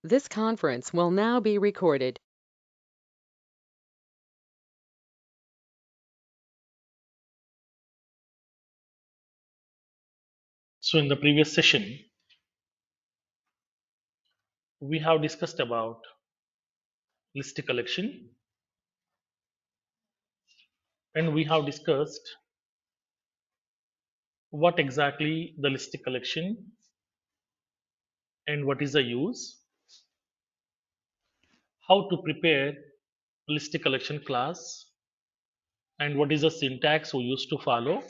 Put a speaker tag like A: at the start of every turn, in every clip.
A: This conference will now be recorded.
B: So in the previous session, we have discussed about list collection and we have discussed what exactly the list collection and what is the use, how to prepare list collection class and what is the syntax we used to follow.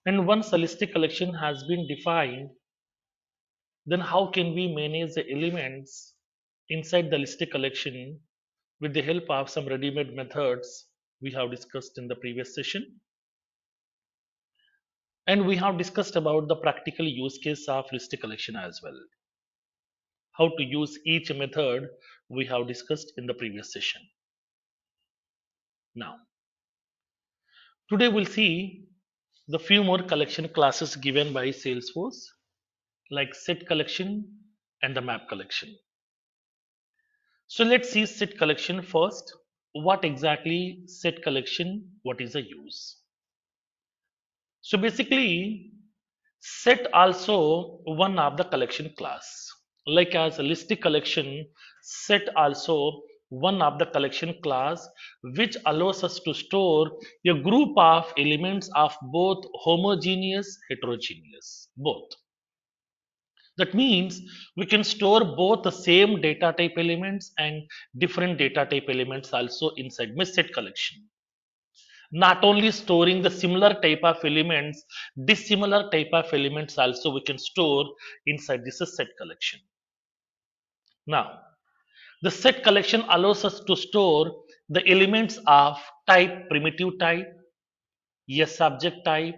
B: And once a list collection has been defined, then how can we manage the elements inside the list collection with the help of some ready-made methods we have discussed in the previous session. And we have discussed about the practical use case of list collection as well. How to use each method we have discussed in the previous session. Now, today we'll see the few more collection classes given by Salesforce, like set collection and the map collection. So let's see set collection first. What exactly set collection? What is the use? So basically, set also one of the collection class. Like as a list collection, set also one of the collection class which allows us to store a group of elements of both homogeneous, heterogeneous, both. That means we can store both the same data type elements and different data type elements also inside my set collection. Not only storing the similar type of elements, dissimilar type of elements also we can store inside this set collection. Now, the set collection allows us to store the elements of type primitive type, yes subject type,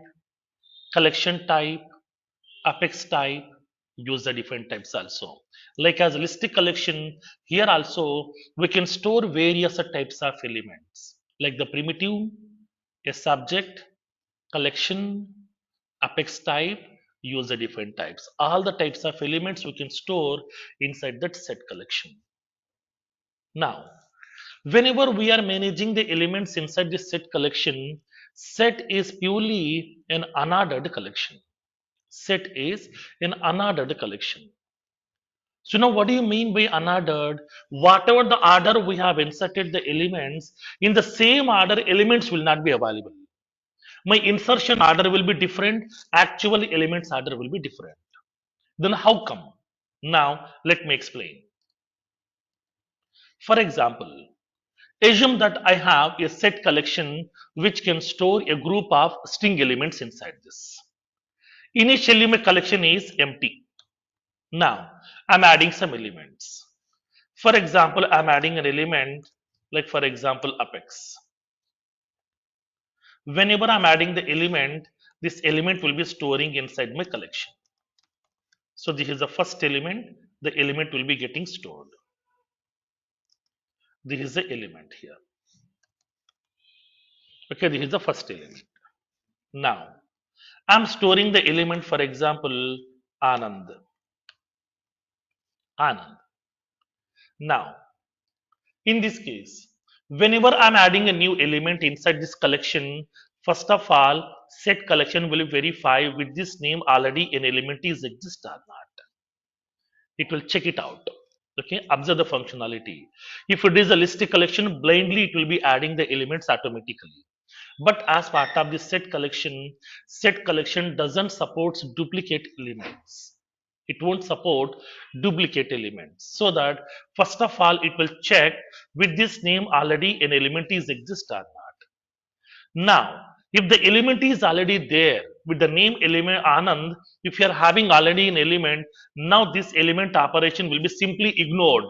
B: collection type, apex type, use the different types also. Like as list collection, here also we can store various types of elements like the primitive, a subject, collection, apex type, use the different types. All the types of elements we can store inside that set collection. Now, whenever we are managing the elements inside the set collection, set is purely an unordered collection. Set is an unordered collection. So now what do you mean by unordered? Whatever the order we have inserted the elements, in the same order elements will not be available. My insertion order will be different, actual elements order will be different. Then how come? Now let me explain. For example, assume that I have a set collection which can store a group of string elements inside this. Initially my collection is empty. Now I'm adding some elements. For example, I'm adding an element like for example apex. Whenever I'm adding the element, this element will be storing inside my collection. So this is the first element, the element will be getting stored. This is the element here. Okay, this is the first element. Now, I'm storing the element, for example, Anand. Anand. Now, in this case, whenever I'm adding a new element inside this collection, first of all, set collection will verify with this name already an element is exist or not. It will check it out. Okay, observe the functionality. If it is a list collection, blindly it will be adding the elements automatically. But as part of the set collection doesn't support duplicate elements. It won't support duplicate elements. So that first of all, it will check with this name already an element is exist or not. Now, if the element is already there with the name element Anand, if you are having already an element, now this element operation will be simply ignored.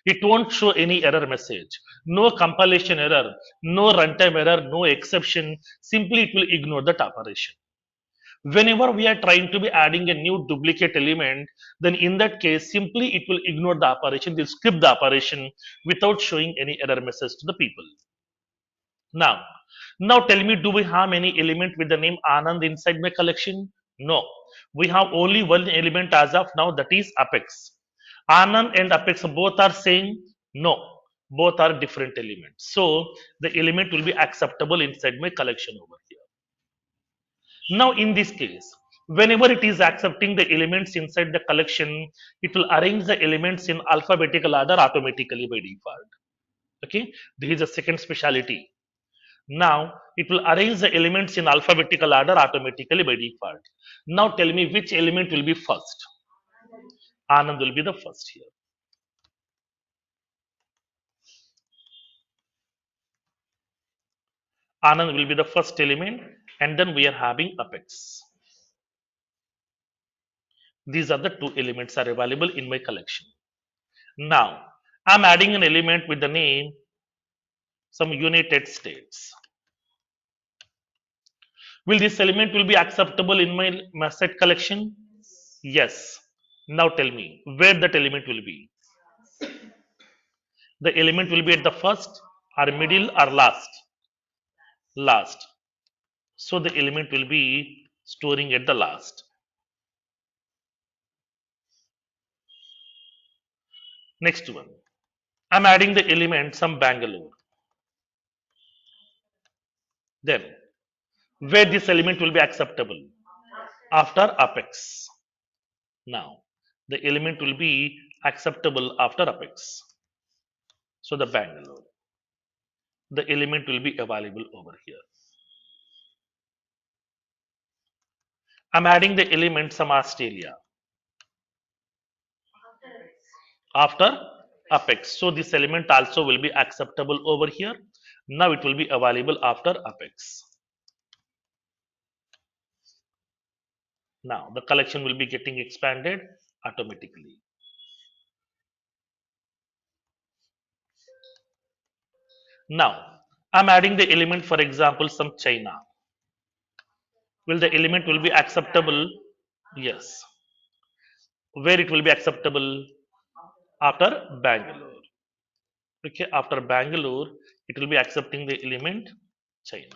B: It won't show any error message. No compilation error, no runtime error, no exception. Simply it will ignore that operation. Whenever we are trying to be adding a new duplicate element, then in that case, simply it will ignore the operation, it will skip the operation without showing any error message to the people. Now, now tell me, do we have any element with the name Anand inside my collection? No. We have only one element as of now, that is Apex. Anand and Apex both are same? No, both are different elements. So the element will be acceptable inside my collection over here. Now in this case, whenever it is accepting the elements inside the collection, it will arrange the elements in alphabetical order automatically by default. Okay, this is the second speciality. Now it will arrange the elements in alphabetical order automatically by default. Now tell me which element will be first. Anand will be the first here. Anand will be the first element, and then we are having Apex. These are the two elements are available in my collection. Now I'm adding an element with the name some United States. Will this element will be acceptable in my set collection? Yes. Now tell me where that element will be. The element will be at the first or middle or last. Last. So the element will be storing at the last. Next one. I'm adding the element some Bangalore. Then where this element will be acceptable? After Apex. Now the element will be acceptable after Apex. So the Bangalore. The element will be available over here. I'm adding the element some Australia after Apex. So this element also will be acceptable over here. Now it will be available after Apex. Now the collection will be getting expanded automatically. Now I'm adding the element, for example, some China. Will the element will be acceptable? Yes. Where it will be acceptable? After Bangalore. Okay, after Bangalore, it will be accepting the element China.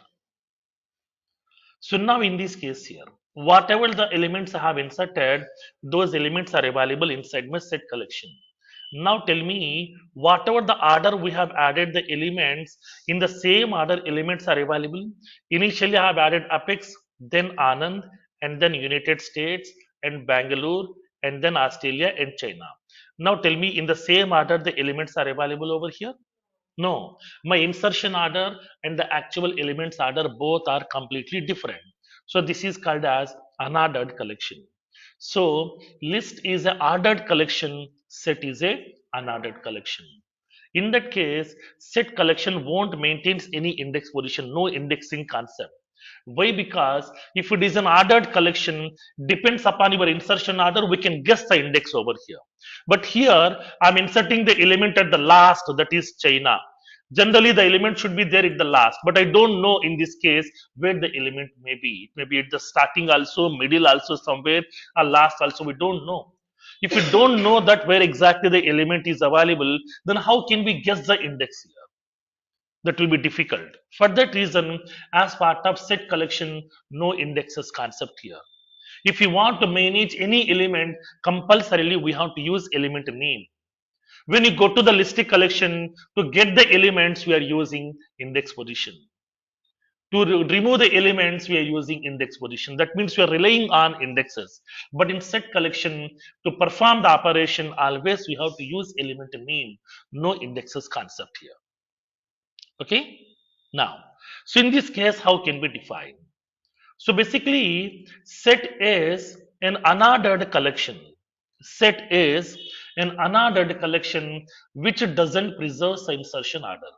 B: So now in this case here, whatever the elements I have inserted, those elements are available inside my set collection. Now tell me, whatever the order we have added the elements, in the same order elements are available. Initially I have added Apex, then Anand, and then United States, and Bangalore, and then Australia and China. Now tell me, in the same order the elements are available over here? No, my insertion order and the actual elements order both are completely different. So this is called as unordered collection. So list is a ordered collection, set is a unordered collection. In that case, set collection won't maintain any index position, no indexing concept. Why? Because if it is an ordered collection, depends upon your insertion order, we can guess the index over here. But here, I'm inserting the element at the last, that is China. Generally, the element should be there at the last, but I don't know in this case where the element may be. It may be at the starting also, middle also, somewhere, or last also, we don't know. If we don't know that where exactly the element is available, then how can we guess the index here? That will be difficult. For that reason, as part of set collection, no indexes concept here. If you want to manage any element, compulsorily we have to use element name. When you go to the listed collection, to get the elements, we are using index position. To remove the elements, we are using index position. That means we are relying on indexes. But in set collection, to perform the operation, always we have to use element name. No indexes concept here. Okay. Now, so in this case, how can we define? So basically, set is an unordered collection. Set is an unordered collection which doesn't preserve the insertion order.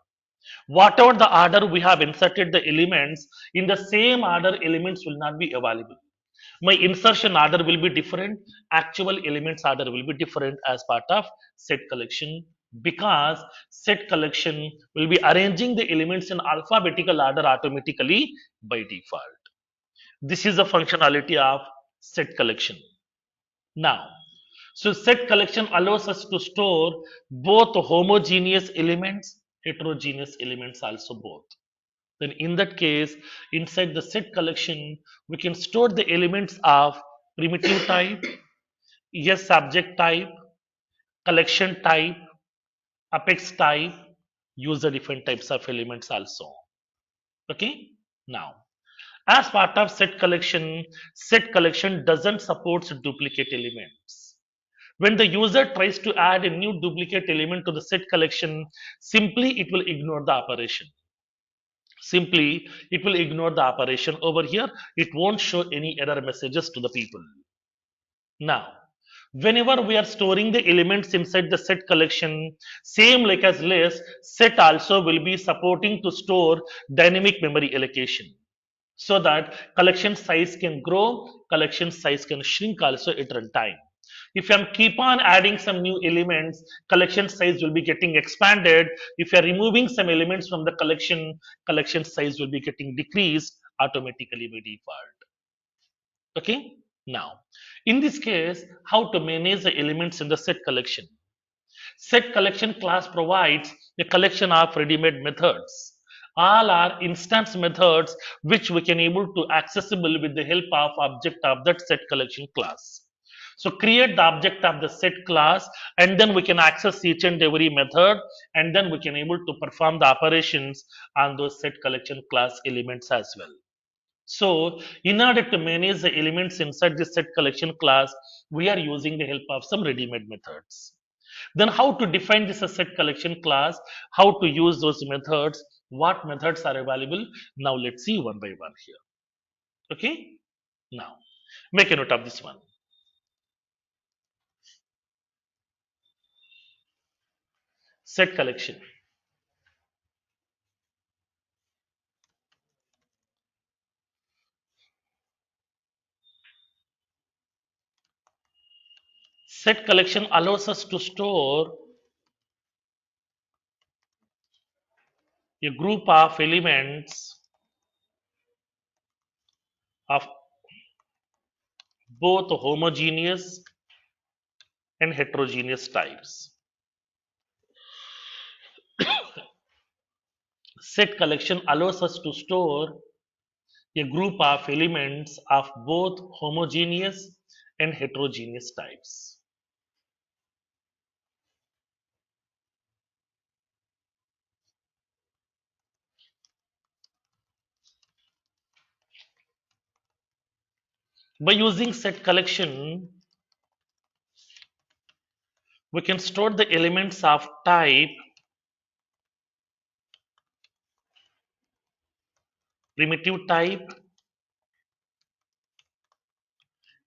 B: Whatever the order we have inserted the elements, in the same order, elements will not be available. My insertion order will be different, actual elements order will be different as part of set collection, because set collection will be arranging the elements in alphabetical order automatically by default. This is the functionality of set collection. Now, so set collection allows us to store both homogeneous elements, heterogeneous elements also both. Then in that case, inside the set collection, we can store the elements of primitive type, yes subject type, collection type, apex type, use the different types of elements also. Okay. Now, as part of set collection doesn't support duplicate elements. When the user tries to add a new duplicate element to the set collection, simply it will ignore the operation. Simply, it will ignore the operation over here. It won't show any error messages to the people. Now, whenever we are storing the elements inside the set collection, same like as list, set also will be supporting to store dynamic memory allocation so that collection size can grow, collection size can shrink also at runtime. If I'm keep on adding some new elements, collection size will be getting expanded. If you're removing some elements from the collection size will be getting decreased automatically by default. Okay. Now, in this case, how to manage the elements in the set collection? Set collection class provides a collection of ready-made methods. All are instance methods which we can able to accessible with the help of object of that set collection class. So create the object of the set class and then we can access each and every method and then we can able to perform the operations on those set collection class elements as well. So, in order to manage the elements inside the set collection class, we are using the help of some ready-made methods. Then, how to define this as set collection class, how to use those methods, what methods are available. Now, let's see one by one here. Okay. Now, make a note of this one. Set collection. Set collection allows us to store a group of elements of both homogeneous and heterogeneous types. Set collection allows us to store a group of elements of both homogeneous and heterogeneous types. By using set collection, we can store the elements of type primitive type,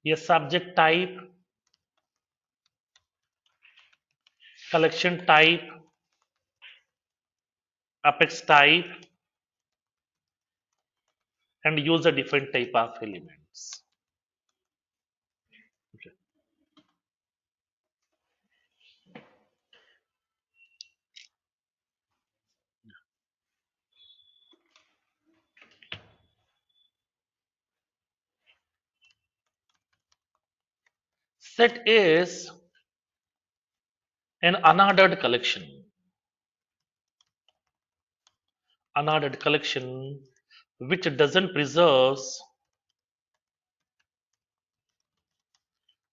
B: a subject type, collection type, apex type, and use a different type of elements. Okay. Set is an unordered collection. Unordered collection which doesn't preserve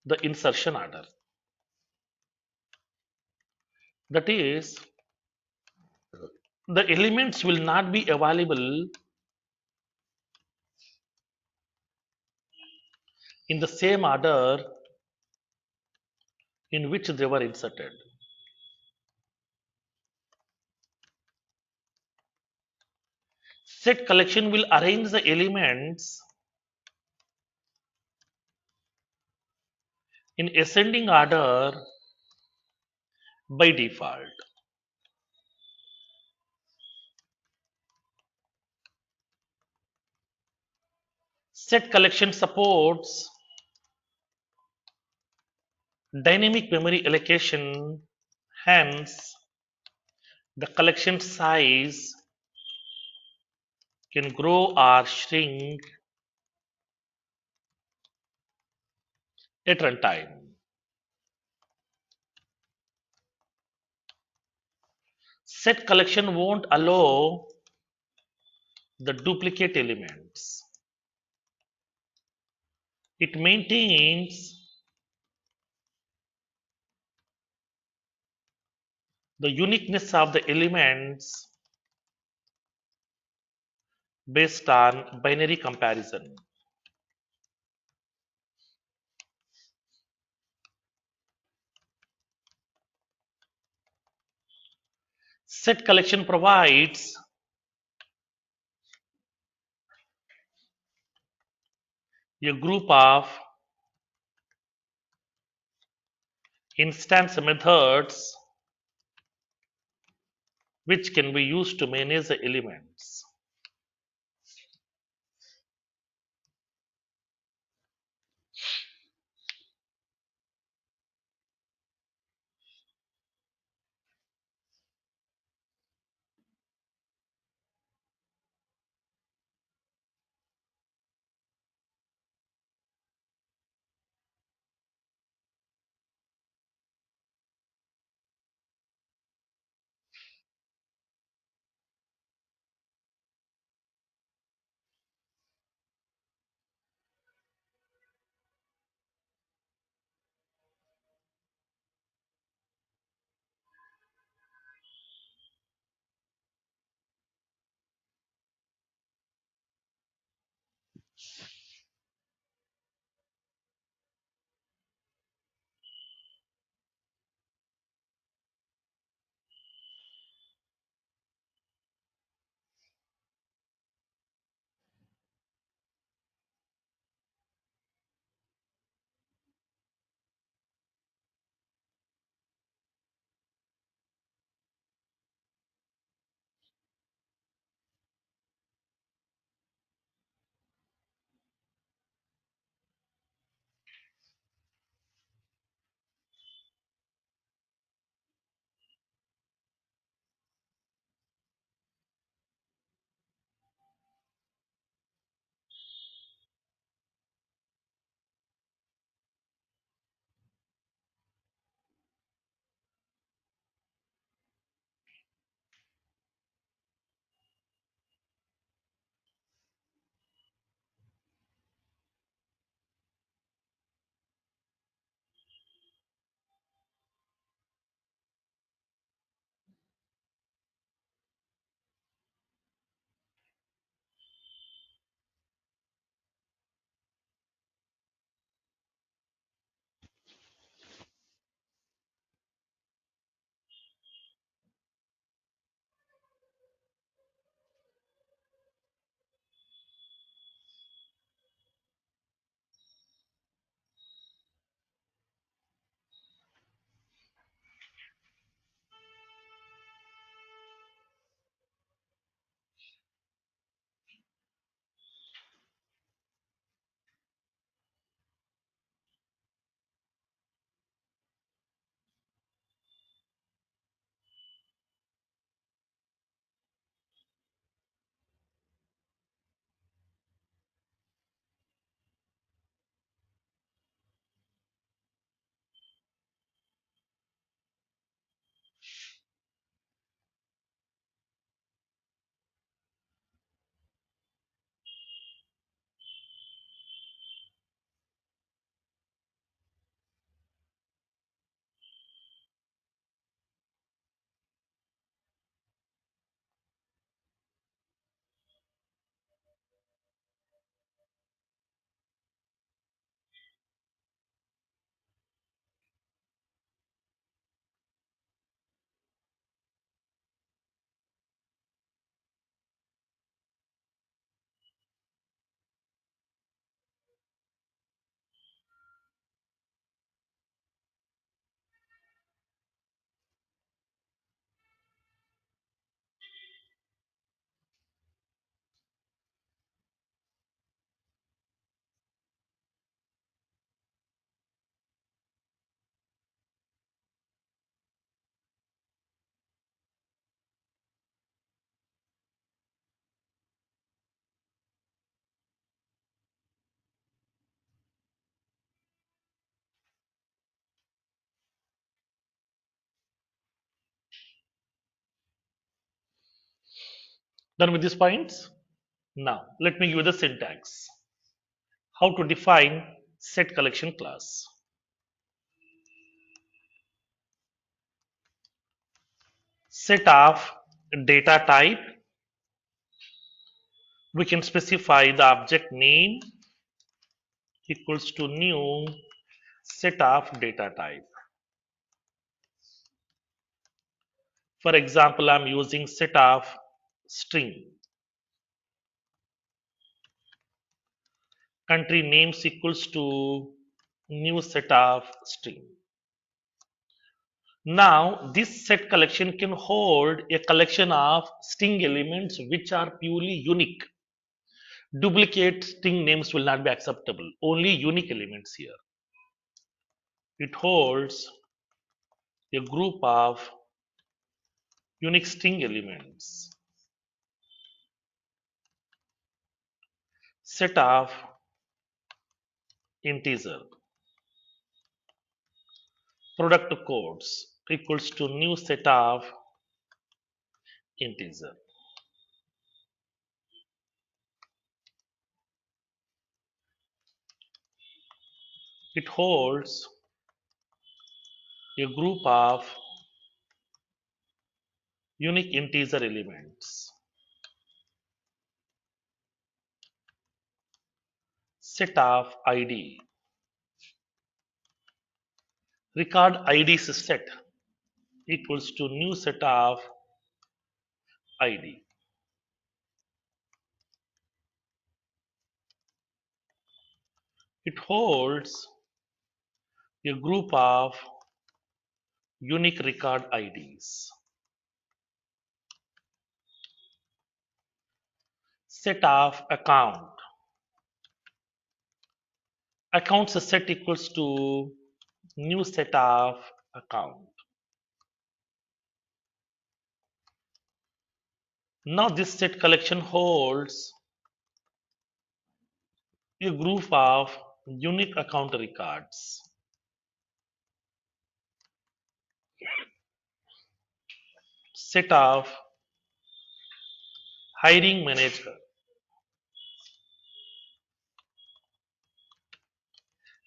B: the insertion order. That is, the elements will not be available in the same order in which they were inserted. Set collection will arrange the elements in ascending order by default. Set collection supports dynamic memory allocation, hence, the collection size can grow or shrink at runtime. Set collection won't allow the duplicate elements. It maintains the uniqueness of the elements based on binary comparison. Set collection provides a group of instance methods which can be used to manage the elements. Done with these points? Now, let me give you the syntax. How to define set collection class. set of data type. We can specify the object name equals to new set of data type. For example, I'm using set of string. Country names equals to new set of string. Now, this set collection can hold a collection of string elements which are purely unique. Duplicate string names will not be acceptable, only unique elements here. It holds a group of unique string elements. Set of integer. Product codes equals to new set of integer. It holds a group of unique integer elements. Set of ID. Record IDs set equals to new set of ID. It holds a group of unique record IDs. Set of account. Accounts set equals to new set of account. Now this set collection holds a group of unique account records. Set of hiring manager.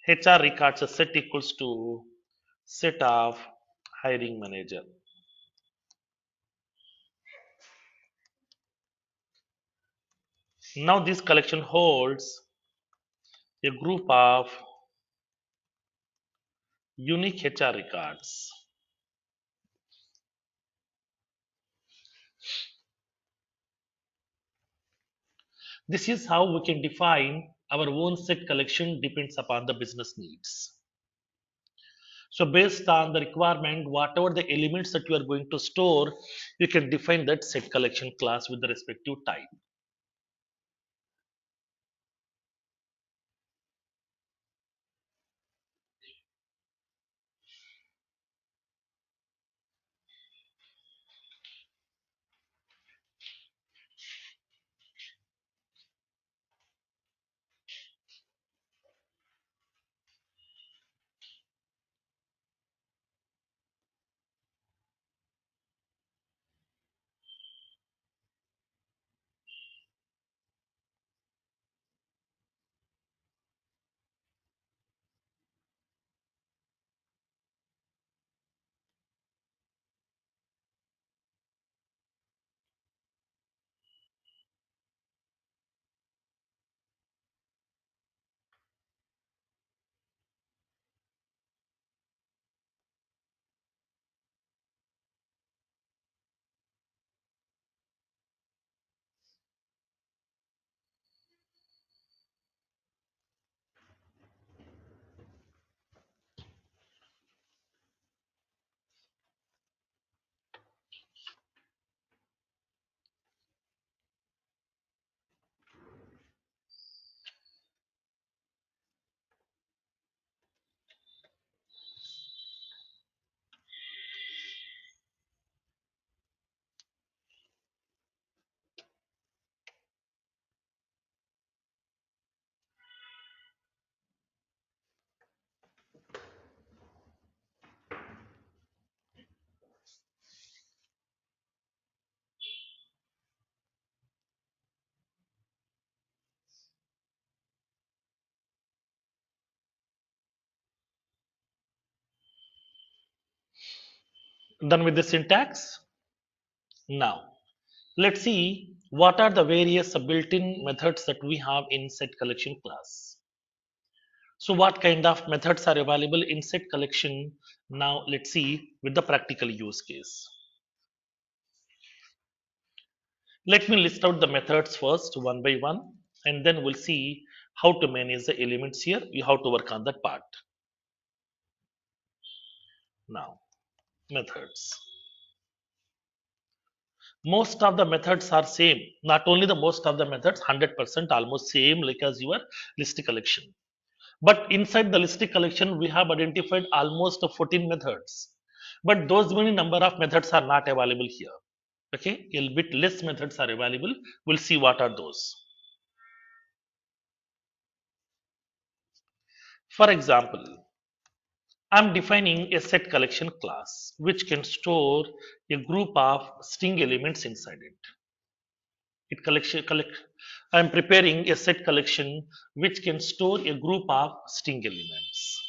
B: HR records set equals to set of hiring manager. Now this collection holds a group of unique HR records. This is how we can define our own set collection depends upon the business needs. So based on the requirement, whatever the elements that you are going to store, you can define that set collection class with the respective type. Done with the syntax. Now, let's see what are the various built-in methods that we have in set collection class. So what kind of methods are available in set collection? Now let's see with the practical use case. Let me list out the methods first one by one, and then we'll see how to manage the elements here. You have to work on that part. Now, methods. Most of the methods are same. Not only the most of the methods, 100% almost same like as your list collection. But inside the list collection, we have identified almost 14 methods. But those many number of methods are not available here. Okay, a little bit less methods are available. We'll see what are those. For example, I'm defining a set collection class which can store a group of string elements inside it. I'm preparing a set collection which can store a group of string elements.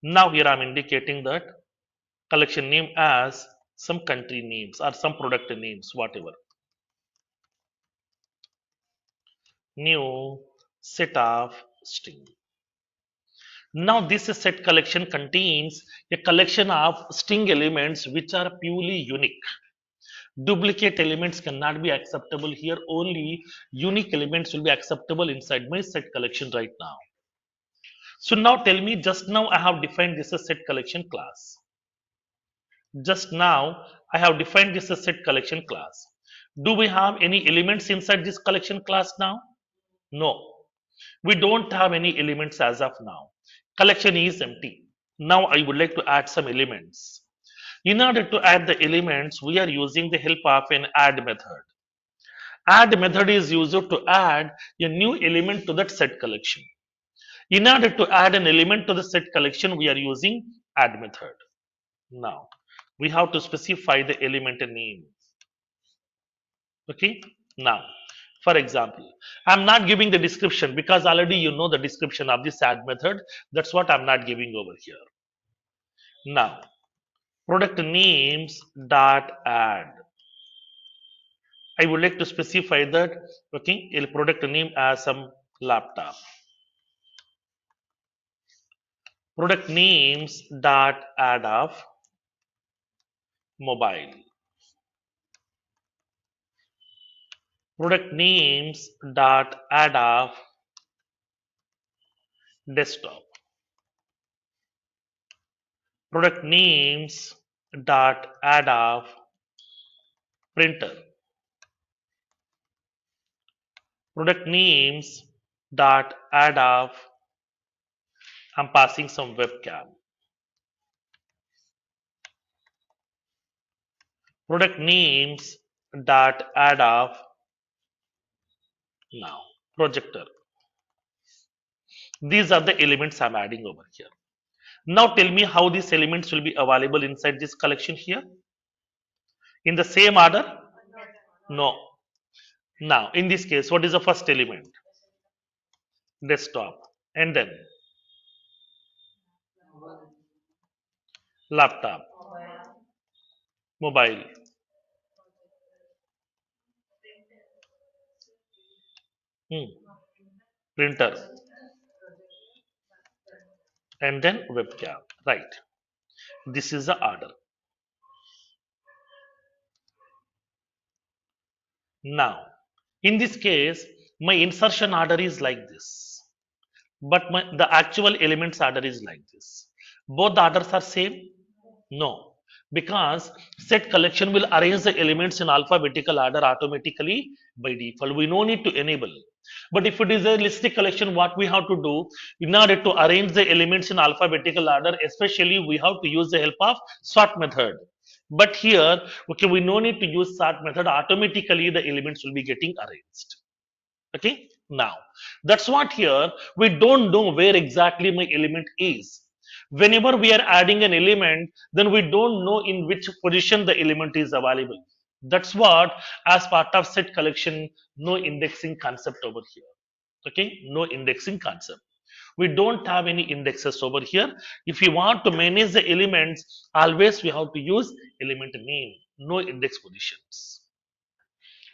B: Now here I'm indicating that collection name as some country names or some product names, whatever. New set of string. Now this set collection contains a collection of string elements which are purely unique. Duplicate elements cannot be acceptable here. Only unique elements will be acceptable inside my set collection right now. So now tell me, just now I have defined this as set collection class. Just now I have defined this as set collection class. Do we have any elements inside this collection class now? No. We don't have any elements as of now. Collection is empty. Now I would like to add some elements. In order to add the elements, we are using the help of an add method. Add method is used to add a new element to that set collection. In order to add an element to the set collection, we are using add method. Now, we have to specify the element name. Okay. Now, for example, I'm not giving the description because already you know the description of this add method. That's what I'm not giving over here. Now, product names dot add. I would like to specify that, okay, a product name as some laptop. Product names dot add of mobile. Product names dot add of desktop. Product names dot add of printer. Product names dot add of, I'm passing some webcam. Product names dot add of now projector. These are the elements I'm adding over here. Now tell me how these elements will be available inside this collection here. In the same order? No. Now in this case, what is the first element? Desktop. And then laptop, mobile, printer, and then webcam. Right. This is the order. Now, in this case, my insertion order is like this, but the actual elements order is like this. Both the orders are same? No, because set collection will arrange the elements in alphabetical order automatically by default. We no need to enable. But if it is a listic collection, what we have to do in order to arrange the elements in alphabetical order, especially we have to use the help of sort method. But here, okay, we no need to use sort method. Automatically, the elements will be getting arranged. Okay, now that's what here we don't know where exactly my element is. Whenever we are adding an element, then we don't know in which position the element is available. That's what, as part of set collection, no indexing concept over here. Okay, no indexing concept. We don't have any indexes over here. If you want to manage the elements, always we have to use element name. no index positions.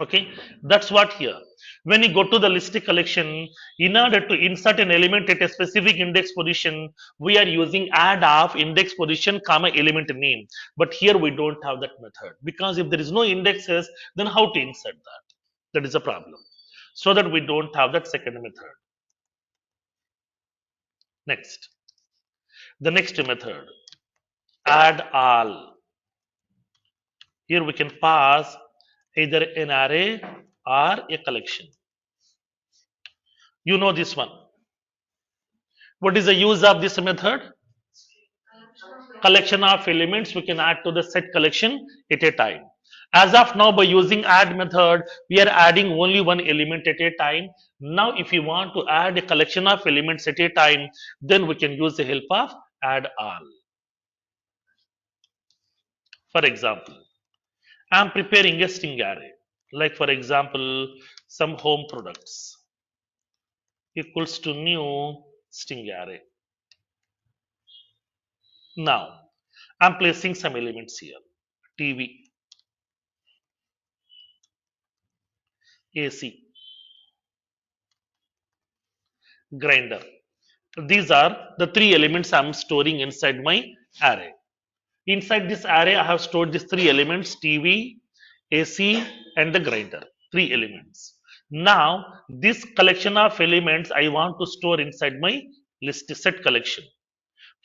B: Okay, that's what here. When you go to the listed collection, in order to insert an element at a specific index position, we are using add of index position comma element name. But here we don't have that method because if there is no indexes, then how to insert that? That is a problem. So that we don't have that second method. Next, the next method, add all. Here we can pass either an array or a collection. You know this one. What is the use of this method? Collection of elements we can add to the set collection at a time. As of now, by using add method, we are adding only one element at a time. Now, if you want to add a collection of elements at a time, then we can use the help of add all. For example, I am preparing a string array. Like for example, some home products equals to new string array. Now, I'm placing some elements here. TV, AC, grinder. These are the three elements I'm storing inside my array. Inside this array, I have stored these three elements TV, AC, and the grinder. Three elements. Now, this collection of elements I want to store inside my list set collection.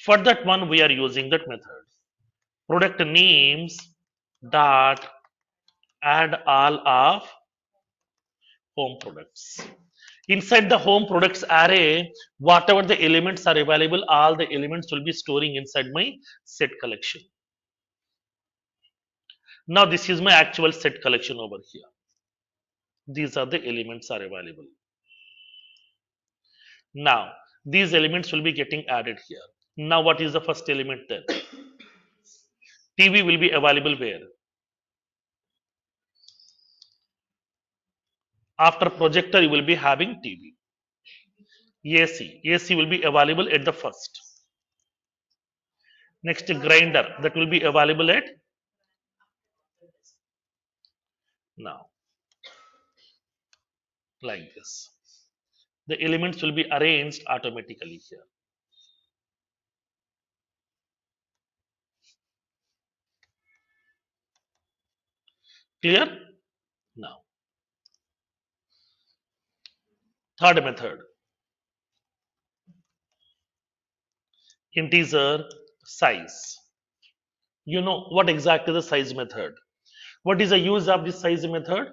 B: For that one, we are using that method. Product names dot add all of home products. Inside the home products array, whatever the elements are available, all the elements will be storing inside my set collection. Now this is my actual set collection over here. These are the elements are available. Now these elements will be getting added here. Now what is the first element then? TV will be available where? After projector you will be having TV. AC will be available at the first. Next grinder that will be available at now. Like this. The elements will be arranged automatically here. Clear? Now, third method, integer size. You know what exactly the size method? What is the use of this size method?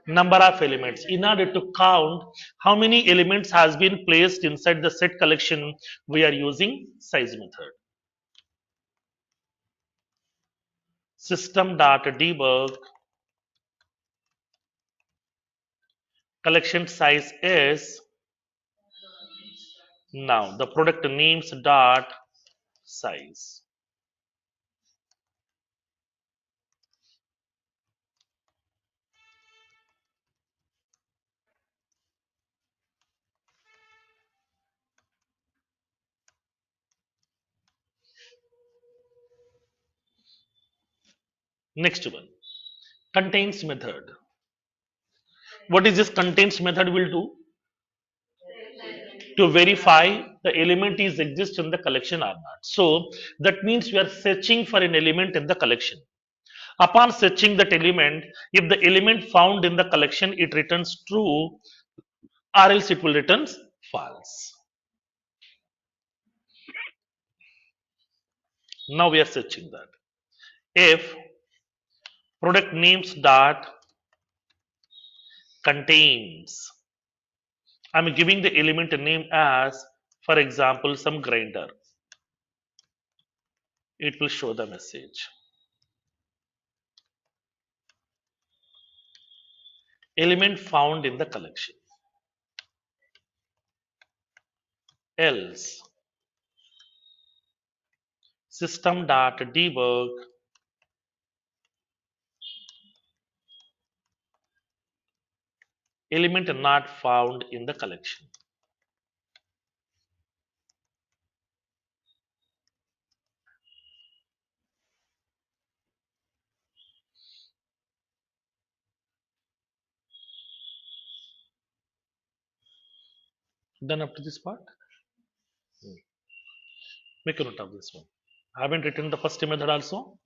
B: Number of elements. In order to count how many elements has been placed inside the set collection, we are using size method. System.debug collection size is now the product names dot size. Next one, contains method. What is this contains method will do? To verify the element is exist in the collection or not. So that means we are searching for an element in the collection. Upon searching that element, if the element found in the collection, it returns true or else it will return false. Now we are searching that. If product names dot contains, I'm giving the element a name as, for example, some grinder. It will show the message. Element found in the collection. Else system.debug element not found in the collection. Done up to this part? Hmm. Make a note of this one. I haven't written the first method also.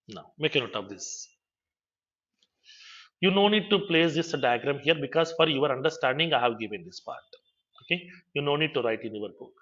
B: No, make a note of this. You no need to place this diagram here because for your understanding, I have given this part. Okay, you no need to write in your book.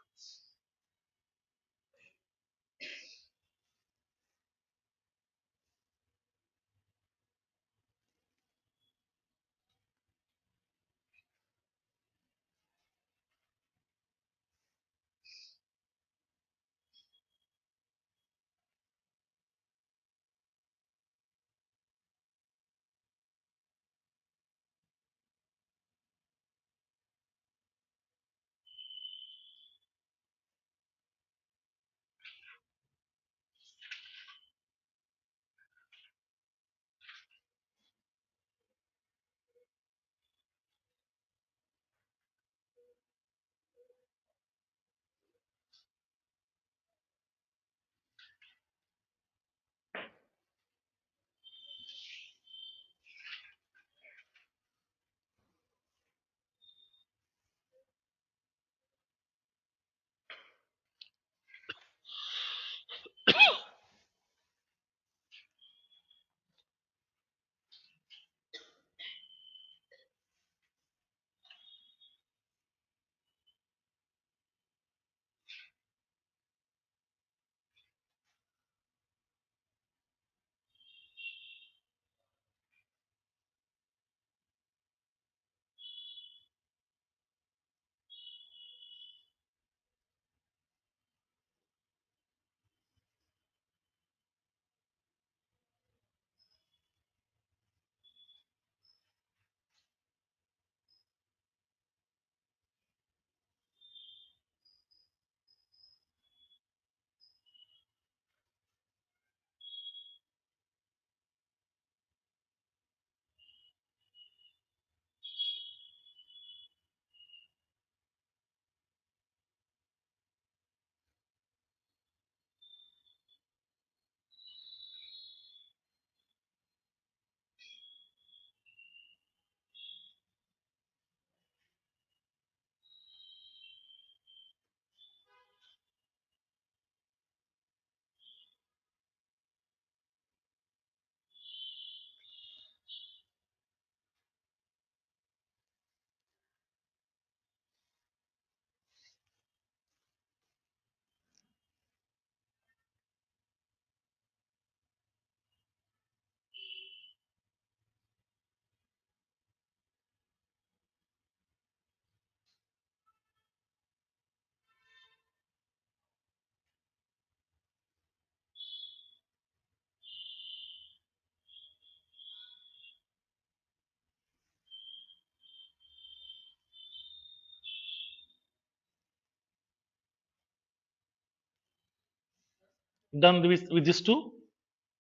B: Done with these two.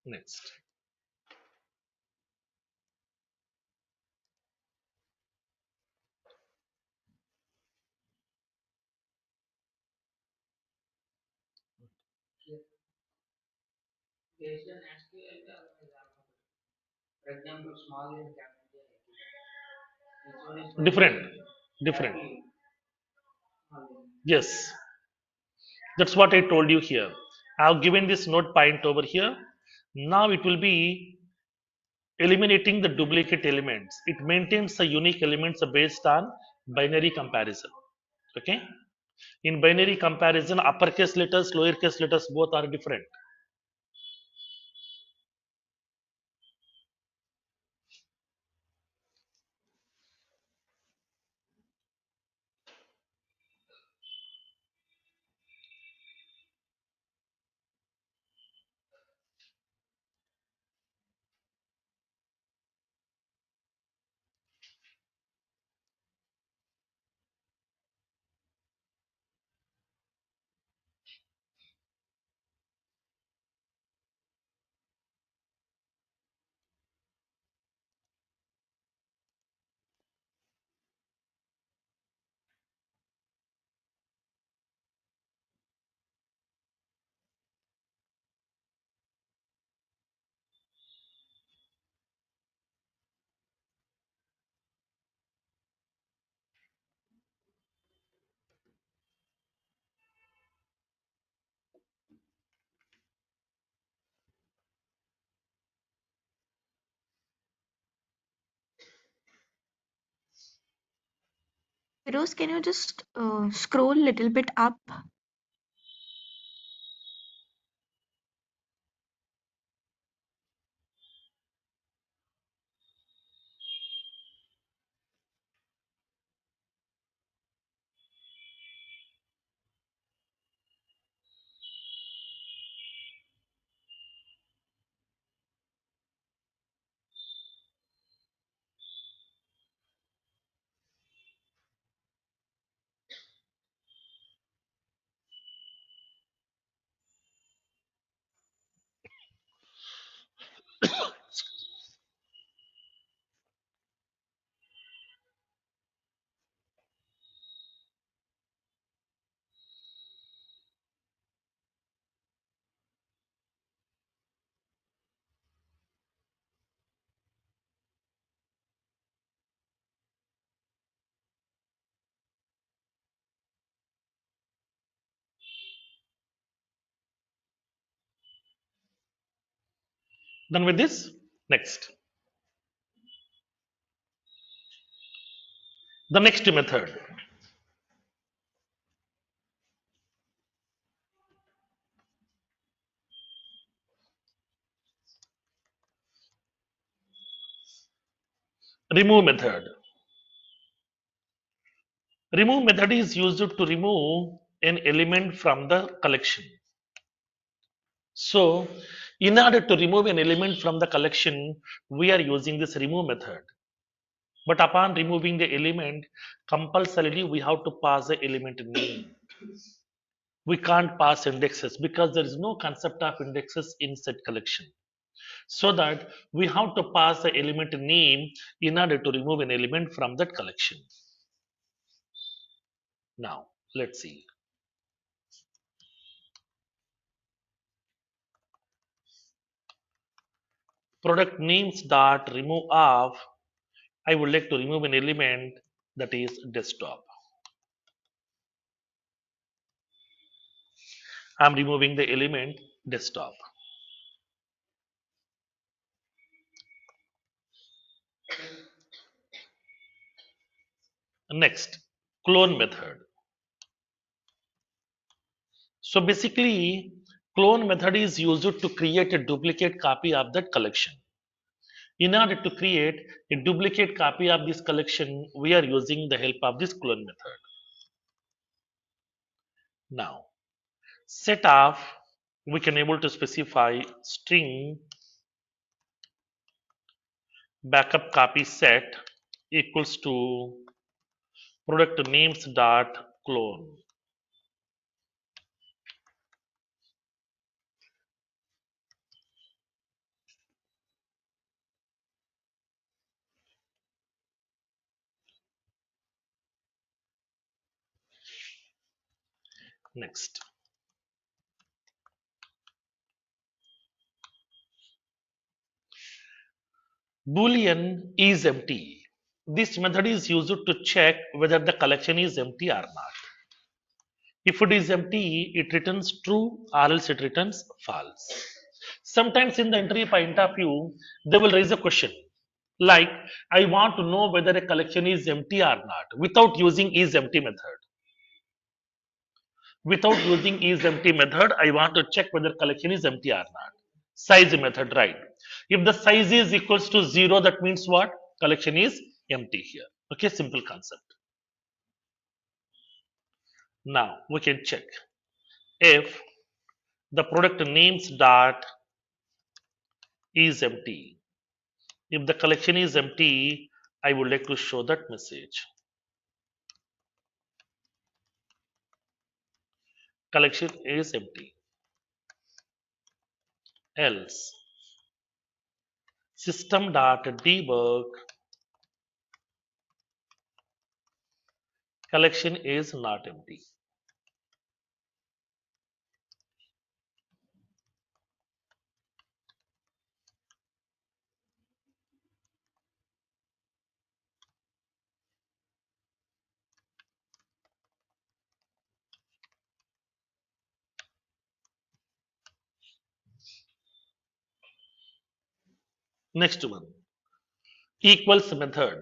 B: Next. Different. Different. Yes. That's what I told you here. I have given this note point over here. Now it will be eliminating the duplicate elements. It maintains the unique elements based on binary comparison. Okay. In binary comparison, uppercase letters, lowercase letters, both are different.
C: Firoz, can you just scroll a little bit up?
B: Done with this? Next. The next method. Remove method. Remove method is used to remove an element from the collection. So, in order to remove an element from the collection, we are using this remove method. But upon removing the element, compulsorily we have to pass the element name. We can't pass indexes because there is no concept of indexes in set collection. So that we have to pass the element name in order to remove an element from that collection. Now, let's see. Product names dot remove of. I would like to remove an element that is desktop. I'm removing the element desktop. Next, clone method. So basically, clone method is used to create a duplicate copy of that collection. In order to create a duplicate copy of this collection, we are using the help of this clone method. Now, set of, we can able to specify string backup copy set equals to product names dot clone. Next, boolean is empty. This method is used to check whether the collection is empty or not. If it is empty, it returns true or else it returns false. Sometimes in the entry point of view, they will raise a question like, I want to know whether a collection is empty or not without using is empty method. Without using is empty method, I want to check whether collection is empty or not. Size method, right? If the size is equals to 0, that means what? Collection is empty here. Okay, simple concept. Now we can check if the product names dot is empty. If the collection is empty, I would like to show that message. Collection is empty. Else system dot debug collection is not empty. Next one, equals method.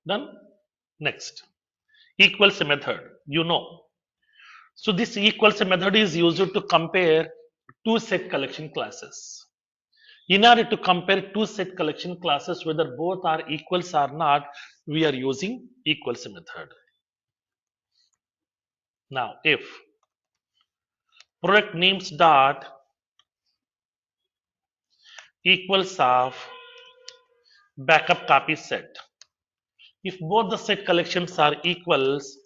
B: Done. Next, equals method. So this equals method is used to compare two set collection classes. In order to compare two set collection classes whether both are equals or not, we are using equals method. Now, if product names dot equals of backup copy set, if both the set collections are equals,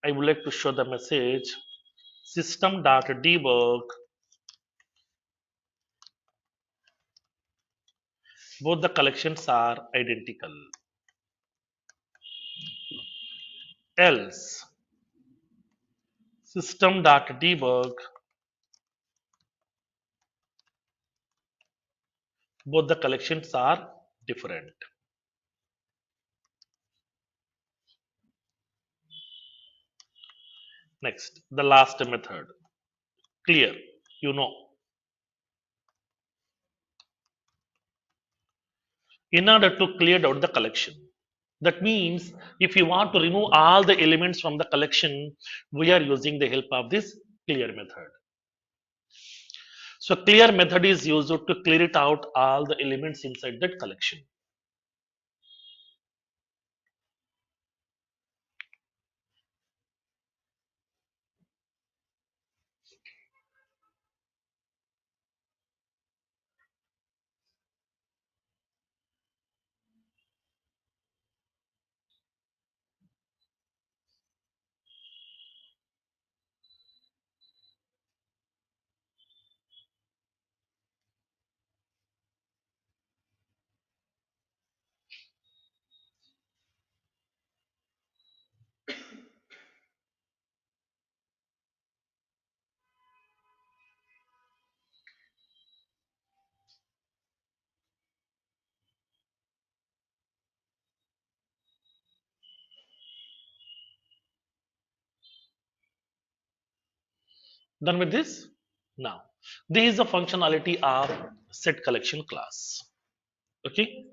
B: I would like to show the message system dot debug both the collections are identical. Else system dot debug both the collections are different. Next, the last method, clear. You know, in order to clear out the collection. That means if you want to remove all the elements from the collection, we are using the help of this clear method. So clear method is used to clear it out all the elements inside that collection. Done with this? Now, this is the functionality of set collection class. Okay?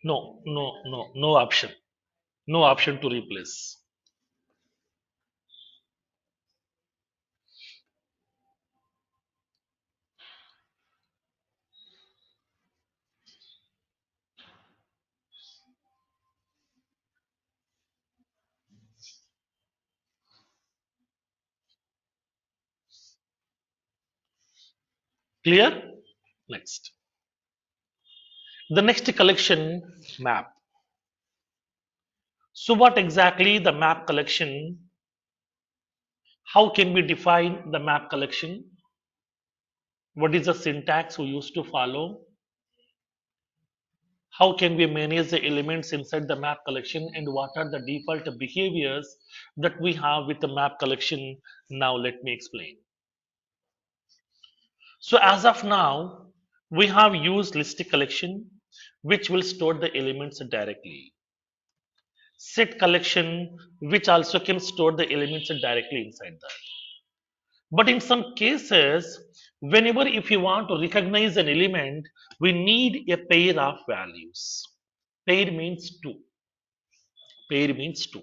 B: No option. No option to replace. Clear? Next. The next collection, map. So what exactly the map collection? How can we define the map collection? What is the syntax we used to follow? How can we manage the elements inside the map collection and what are the default behaviors that we have with the map collection? Now let me explain. So as of now, we have used list collection which will store the elements directly. Set collection which also can store the elements directly inside that. But in some cases, whenever if you want to recognize an element, we need a pair of values. Pair means two. Pair means two.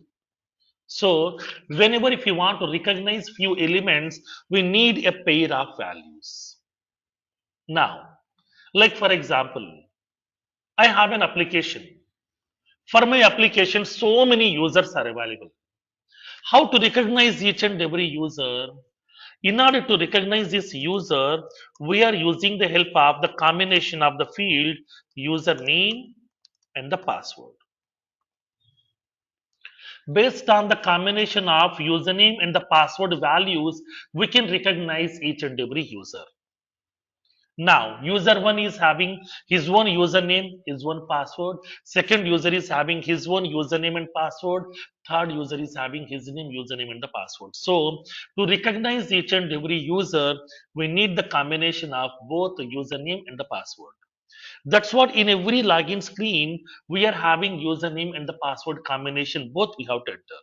B: So whenever if you want to recognize few elements, we need a pair of values. Now, like for example, I have an application. For my application, so many users are available. How to recognize each and every user? In order to recognize this user, we are using the help of the combination of the field username and the password. Based on the combination of username and the password values, we can recognize each and every user. Now, user 1 is having his own username, his own password. Second user is having his own username and password. Third user is having his name, username, and the password. So, to recognize each and every user, we need the combination of both the username and the password. That's what in every login screen, we are having username and the password combination, both we have to enter.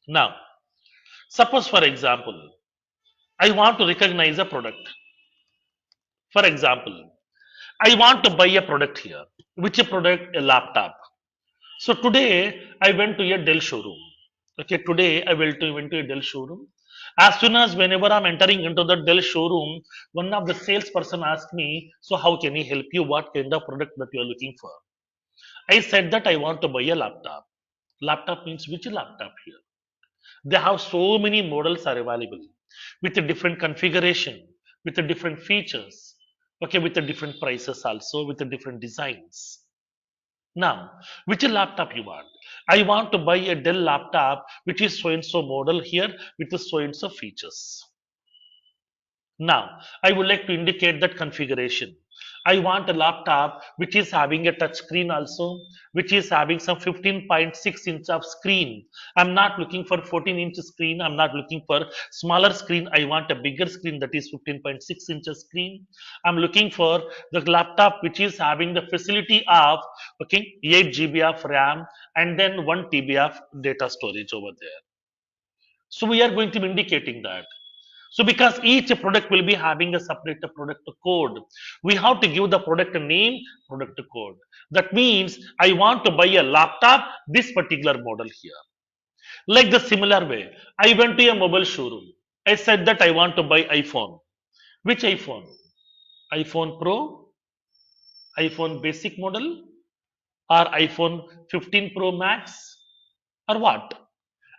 B: Now, suppose for example, I want to recognize a product. For example, I want to buy a product here. Which a product? A laptop. So today I went to a Dell showroom. Okay, today went to a Dell showroom. As soon as whenever I'm entering into the Dell showroom, one of the salesperson asked me, "So how can he help you? What kind of product that you are looking for?" I said that I want to buy a laptop. Laptop means which laptop here? They have so many models are available with a different configuration, with a different features, okay, with the different prices also, with the different designs. Now, which laptop you want? I want to buy a Dell laptop which is so and so model here with the so and so features. Now, I would like to indicate that configuration. I want a laptop which is having a touch screen also, which is having some 15.6 inch of screen. I'm not looking for 14-inch screen. I'm not looking for smaller screen. I want a bigger screen that is 15.6 inches screen. I'm looking for the laptop which is having the facility of okay 8 GB of RAM and then 1 TB of data storage over there. So we are going to be indicating that. So because each product will be having a separate product code, we have to give the product name, product code. That means I want to buy a laptop, this particular model here. Like the similar way, I went to a mobile showroom. I said that I want to buy iPhone. Which iPhone? iPhone Pro, iPhone basic model, or iPhone 15 Pro Max, or what?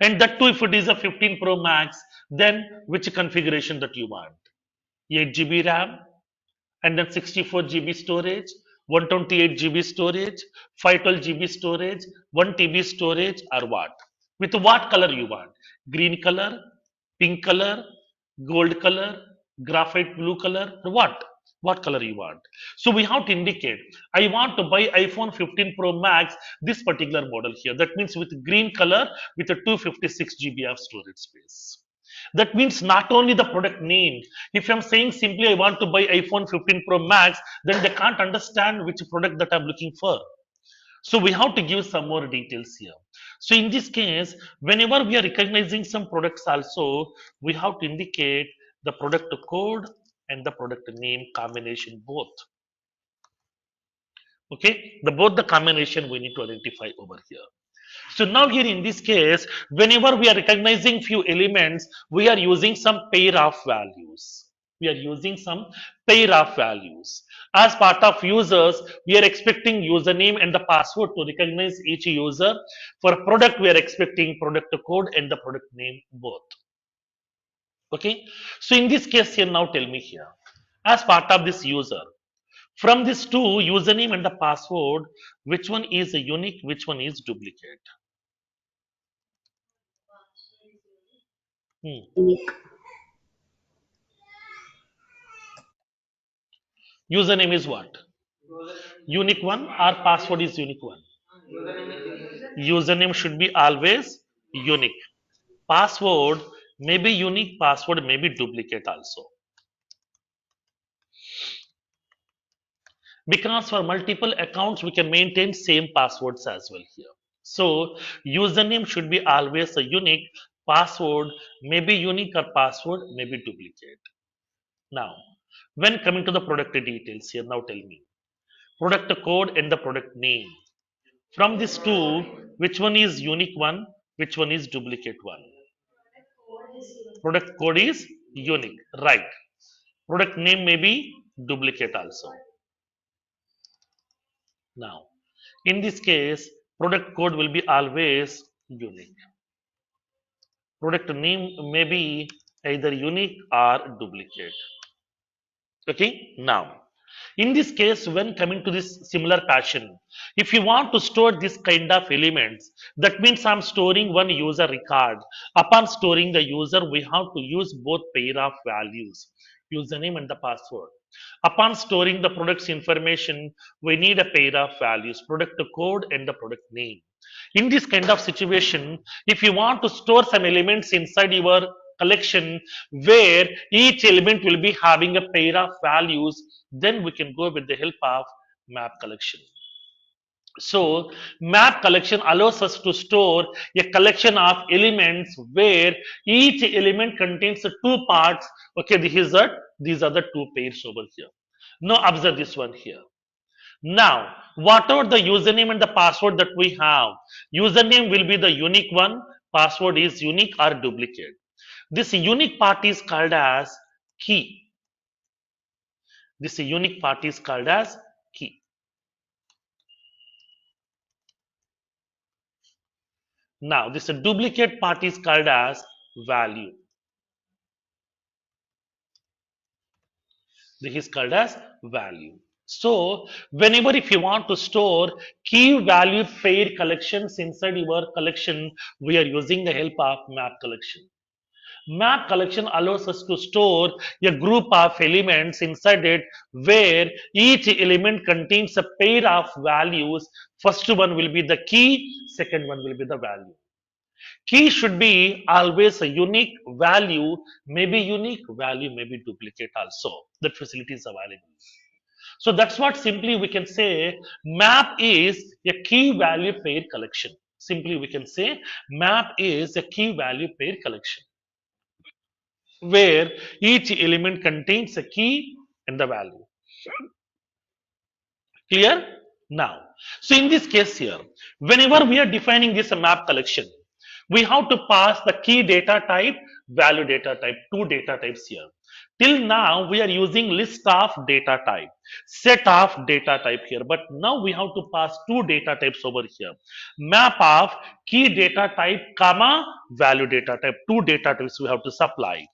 B: And that too, if it is a 15 Pro Max, then which configuration that you want? 8 GB RAM and then 64 GB storage, 128 GB storage, 512 GB storage, 1 TB storage, or what? With what color you want? Green color, pink color, gold color, graphite blue color, or what? What color you want? So we have to indicate, I want to buy iPhone 15 Pro Max, this particular model here. That means with green color with a 256 GB of storage space. That means not only the product name. If I'm saying simply I want to buy iPhone 15 Pro Max, then they can't understand which product that I'm looking for. So we have to give some more details here. So in this case, whenever we are recognizing some products also, we have to indicate the product code and the product name combination both. Okay, both the combination we need to identify over here. So now here in this case, whenever we are recognizing few elements, we are using some pair of values. We are using some pair of values. As part of users, we are expecting username and the password to recognize each user. For product, we are expecting product code and the product name both. Okay. So in this case here, now tell me here, as part of this user, from this two username and the password, which one is a unique, which one is duplicate? Hmm. Username is what? Unique one or password is unique one? Username should be always unique. Password may be unique, password may be duplicate also. Because for multiple accounts, we can maintain same passwords as well here. So username should be always a unique, password may be unique or password may be duplicate. Now, when coming to the product details here, now tell me. Product code and the product name. From these two, which one is unique one? Which one is duplicate one? Product code is unique, right? Product name may be duplicate also. Now, in this case, product code will be always unique. Product name may be either unique or duplicate. Okay, now in this case, when coming to this similar fashion, if you want to store this kind of elements, that means I'm storing one user record. Upon storing the user, we have to use both pair of values, username and the password. Upon storing the product's information, we need a pair of values, product code and the product name. In this kind of situation, if you want to store some elements inside your collection where each element will be having a pair of values, then we can go with the help of map collection. So map collection allows us to store a collection of elements where each element contains two parts. Okay, these are the two pairs over here. Now observe this one here. Now, whatever the username and the password that we have, username will be the unique one, password is unique or duplicate. This unique part is called as key. This unique part is called as key. Now, this duplicate part is called as value. This is called as value. So, whenever if you want to store key value pair collections inside your collection, we are using the help of map collection. Map collection allows us to store a group of elements inside it where each element contains a pair of values. First one will be the key, second one will be the value. Key should be always a unique value, maybe unique value, maybe duplicate also. That facility is available. So that's what simply we can say map is a key value pair collection. Simply we can say map is a key value pair collection where each element contains a key and the value. Clear? Now, so in this case here, whenever we are defining this map collection, we have to pass the key data type, value data type, two data types here. Till now, we are using list of data type, set of data type here. But now we have to pass two data types over here. Map of key data type, comma, value data type. Two data types we have to supply.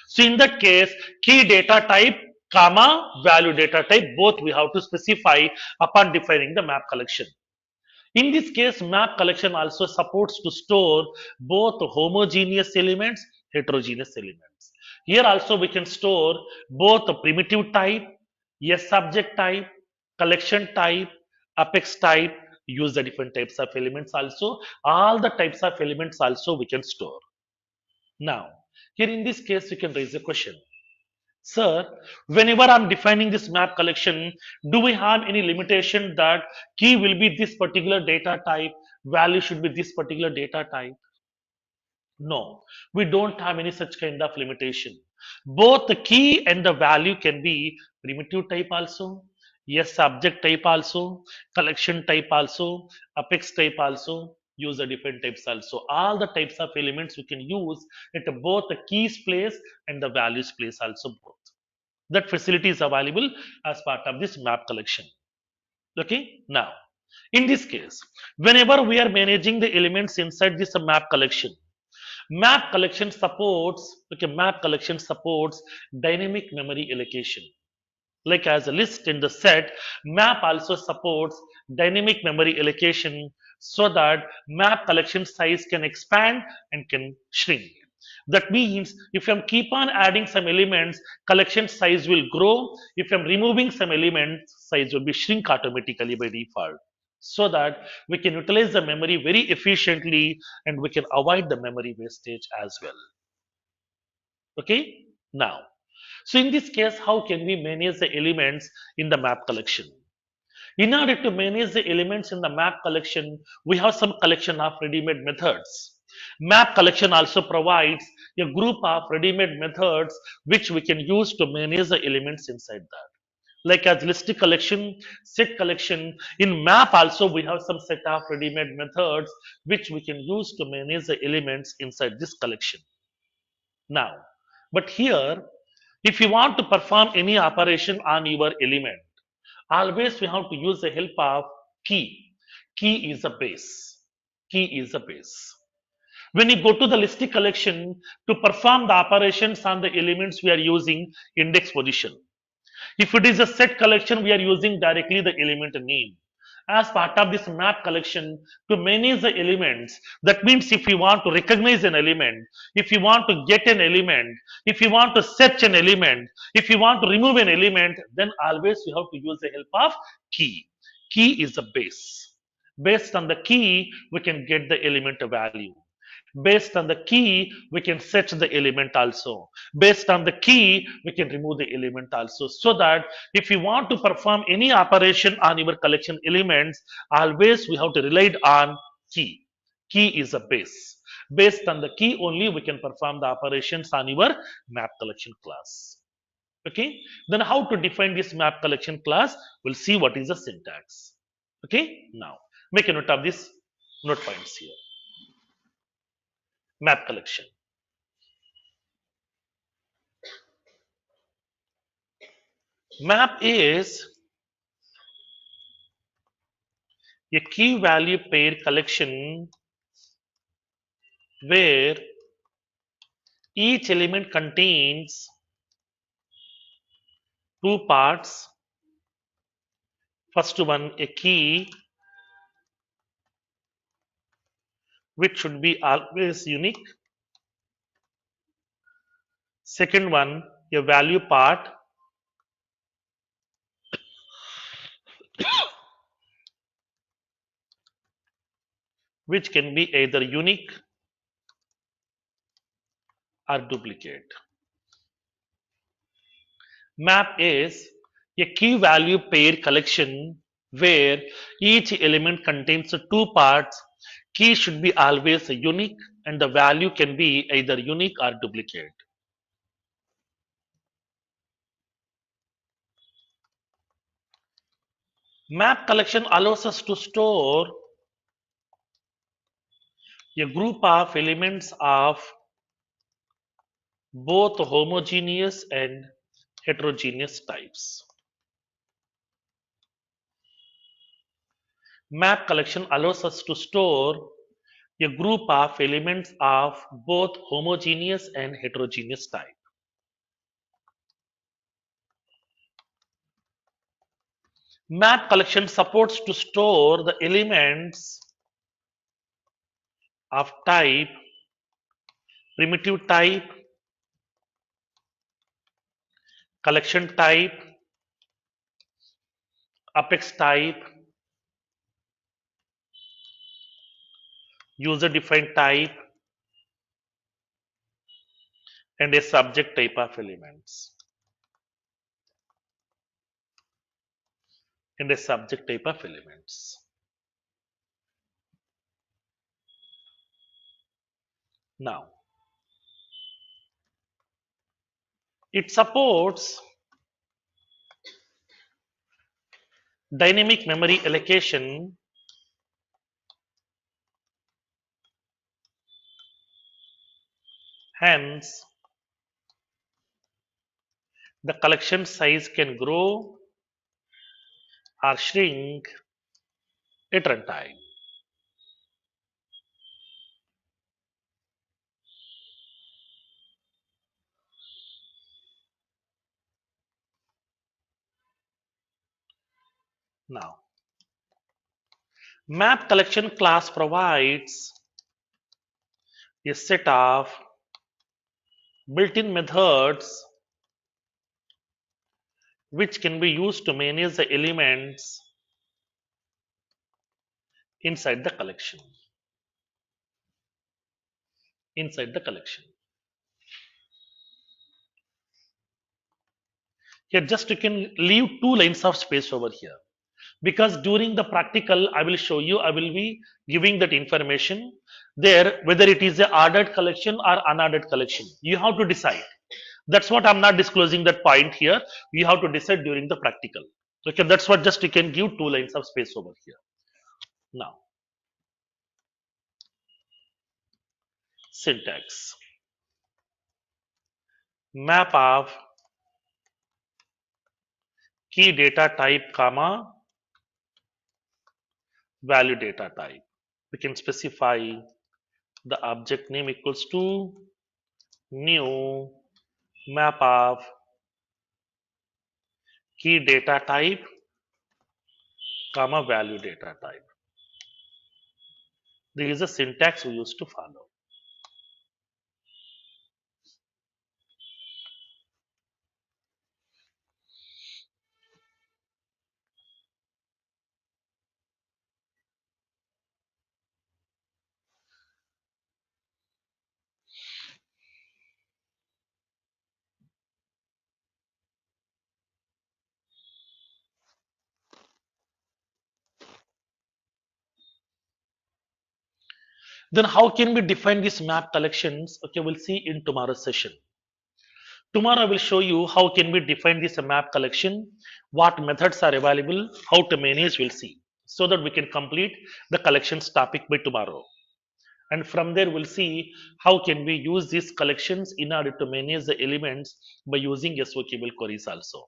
B: So in that case, key data type, comma, value data type, both we have to specify upon defining the map collection. In this case, map collection also supports to store both homogeneous elements, heterogeneous elements. Here also we can store both a primitive type, a subject type, collection type, apex type, use the different types of elements also. All the types of elements also we can store. Now, here in this case, you can raise a question. Sir, whenever I'm defining this map collection, do we have any limitation that key will be this particular data type, value should be this particular data type? No, we don't have any such kind of limitation. Both the key and the value can be primitive type also, yes, subject type also, collection type also, apex type also, use the different types also. All the types of elements we can use at both the keys place and the values place also both. That facility is available as part of this map collection. Okay, now in this case, whenever we are managing the elements inside this map collection, map collection supports dynamic memory allocation. Like as a list in the set, map also supports dynamic memory allocation so that map collection size can expand and can shrink. That means if I'm keep on adding some elements, collection size will grow. If I'm removing some elements, size will be shrink automatically by default. So that we can utilize the memory very efficiently and we can avoid the memory wastage as well. Okay, now, so in this case, how can we manage the elements in the map collection? In order to manage the elements in the map collection, we have some collection of ready-made methods. Map collection also provides a group of ready-made methods which we can use to manage the elements inside that. Like as list collection, set collection, in map also we have some set of ready-made methods which we can use to manage the elements inside this collection. Now, but here, if you want to perform any operation on your element, always we have to use the help of key. Key is a base. Key is a base. When you go to the list collection to perform the operations on the elements, we are using index position. If it is a set collection, we are using directly the element name. As part of this map collection, to manage the elements, that means if you want to recognize an element, if you want to get an element, if you want to search an element, if you want to remove an element, then always you have to use the help of key. Key is the base. Based on the key, we can get the element value. Based on the key, we can set the element also. Based on the key, we can remove the element also. So that if you want to perform any operation on your collection elements, always we have to rely on key. Key is a base. Based on the key only, we can perform the operations on your map collection class. Okay, then how to define this map collection class? We'll see what is the syntax. Okay, now make a note of this note points here. Map collection. Map is a key value pair collection where each element contains two parts. First one, a key which should be always unique. Second one, a value part which can be either unique or duplicate. Map is a key value pair collection where each element contains two parts. Key should be always unique and the value can be either unique or duplicate. Map collection allows us to store a group of elements of both homogeneous and heterogeneous types. Map collection allows us to store a group of elements of both homogeneous and heterogeneous type. Map collection supports to store the elements of type primitive type, collection type, apex type, user defined type, and a subject type of elements. And a subject type of elements. Now, it supports dynamic memory allocation. Hence, the collection size can grow or shrink at runtime. Now, map collection class provides a set of built-in methods which can be used to manage the elements inside the collection. Inside the collection. Here just you can leave two lines of space over here because during the practical I will show you, I will be giving that information there whether it is a ordered collection or unordered collection. You have to decide. That's what I'm not disclosing that point here. You have to decide during the practical. Okay, that's what just you can give two lines of space over here. Now, syntax. Map of key data type comma value data type. We can specify the object name equals to new map of key data type comma value data type. This is a syntax we used to follow. Then how can we define these map collections? Okay, we'll see in tomorrow's session. Tomorrow I will show you how can we define this map collection, what methods are available, how to manage we'll see, so that we can complete the collections topic by tomorrow. And from there we'll see how can we use these collections in order to manage the elements by using SOQL queries also.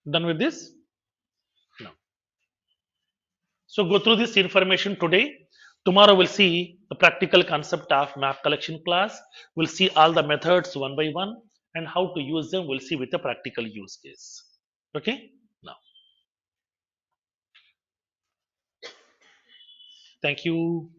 B: Done with this? No. So go through this information today. Tomorrow we'll see the practical concept of map collection class. We'll see all the methods one by one and how to use them. We'll see with a practical use case. Okay. Now, thank you.